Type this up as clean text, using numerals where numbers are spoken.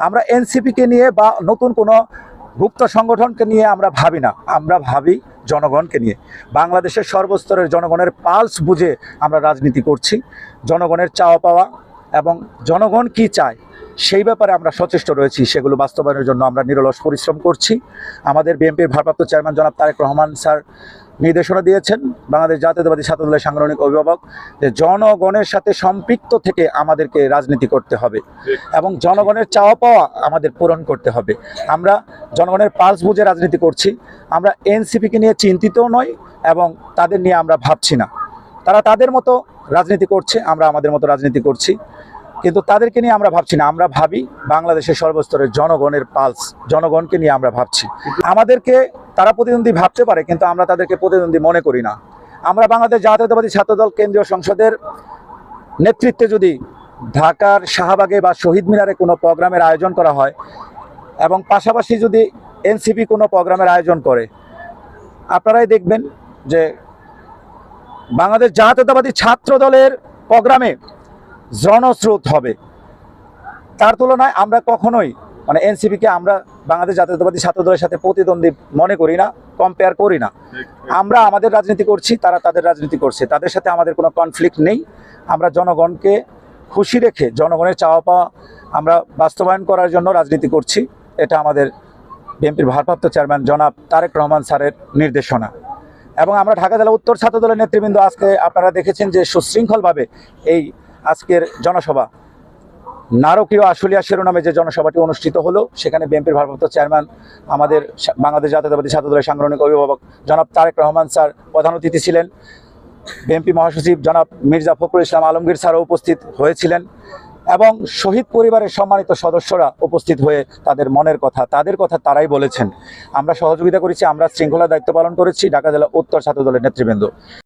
আমরা এনসিপিকে নিয়ে বা নতুন কোনো গুপ্ত সংগঠনকে নিয়ে আমরা ভাবি না, আমরা ভাবি জনগণকে নিয়ে। বাংলাদেশের সর্বস্তরের জনগণের পালস বুঝে আমরা রাজনীতি করছি। জনগণের চাওয়া পাওয়া এবং জনগণ কি চায় সেই ব্যাপারে আমরা সচেষ্ট রয়েছি, সেগুলো বাস্তবায়নের জন্য আমরা নিরলস পরিশ্রম করছি। আমাদের বিএনপির ভারপ্রাপ্ত চেয়ারম্যান জনাব তারেক রহমান স্যার নির্দেশনা দিয়েছেন, বাংলাদেশ জাতীয়তাবাদী ছাত্রদলের সাংগঠনিক অভিভাবক, যে জনগণের সাথে সম্পৃক্ত থেকে আমাদেরকে রাজনীতি করতে হবে এবং জনগণের চাওয়া পাওয়া আমাদের পূরণ করতে হবে। আমরা জনগণের পালস বুঝে রাজনীতি করছি। আমরা এনসিপিকে নিয়ে চিন্তিতও নই এবং তাদের নিয়ে আমরা ভাবছি না। তারা তাদের মতো রাজনীতি করছে, আমরা আমাদের মতো রাজনীতি করছি, কিন্তু তাদেরকে নিয়ে আমরা ভাবছি না। আমরা ভাবি বাংলাদেশের সর্বস্তরের জনগণের পালস, জনগণকে নিয়ে আমরা ভাবছি। আমাদেরকে তারা প্রতিদ্বন্দ্বী ভাবতে পারে, কিন্তু আমরা তাদেরকে প্রতিদ্বন্দ্বী মনে করি না। আমরা বাংলাদেশ জাতীয়তাবাদী ছাত্রদল কেন্দ্রীয় সংসদের নেতৃত্বে যদি ঢাকার শাহবাগে বা শহীদ মিনারে কোনো প্রোগ্রামের আয়োজন করা হয় এবং পাশাপাশি যদি এনসিপি কোনো প্রোগ্রামের আয়োজন করে, আপনারাই দেখবেন যে বাংলাদেশ জাতীয়তাবাদী ছাত্রদলের প্রোগ্রামে জনস্রোত হবে। তার তুলনায় আমরা কখনোই এনসিপিকে আমরা বাংলাদেশ জাতীয়তাবাদী ছাত্রদলের সাথে প্রতিদ্বন্দ্বী মনে করি না, কম্পেয়ার করি না। আমরা আমাদের রাজনীতি করছি, তারা তাদের রাজনীতি করছে, তাদের সাথে আমাদের কোনো কনফ্লিক্ট নেই। আমরা জনগণকে খুশি রেখে জনগণের চাওয়া পাওয়া আমরা বাস্তবায়ন করার জন্য রাজনীতি করছি। এটা আমাদের বিএনপির ভারপ্রাপ্ত চেয়ারম্যান জনাব তারেক রহমান স্যারের নির্দেশনা। এবং আমরা ঢাকা জেলা উত্তর ছাত্রদলের নেতৃবৃন্দ আজকে আপনারা দেখেছেন যে সুশৃঙ্খলভাবে এই আজকের জনসভা, নারকীয় আশুলিয়া শিরোনামে যে জনসভাটি অনুষ্ঠিত হলো, সেখানে বিএনপির ভারপ্রাপ্ত চেয়ারম্যান আমাদের বাংলাদেশ জাতীয়তাবাদী ছাত্রদলের সাংগঠনিক অভিভাবক জনাব তারেক রহমান স্যার প্রধান অতিথি ছিলেন। বিএনপি মহাসচিব জনাব মির্জা ফখরুল ইসলাম আলমগীর স্যারও উপস্থিত হয়েছিলেন এবং শহীদ পরিবারের সম্মানিত সদস্যরা উপস্থিত হয়ে তাদের মনের কথা, তাদের কথা তারাই বলেছেন। আমরা সহযোগিতা করেছি, আমরা শৃঙ্খলা দায়িত্ব পালন করেছি ঢাকা জেলা উত্তর ছাত্রদলের নেতৃবৃন্দ।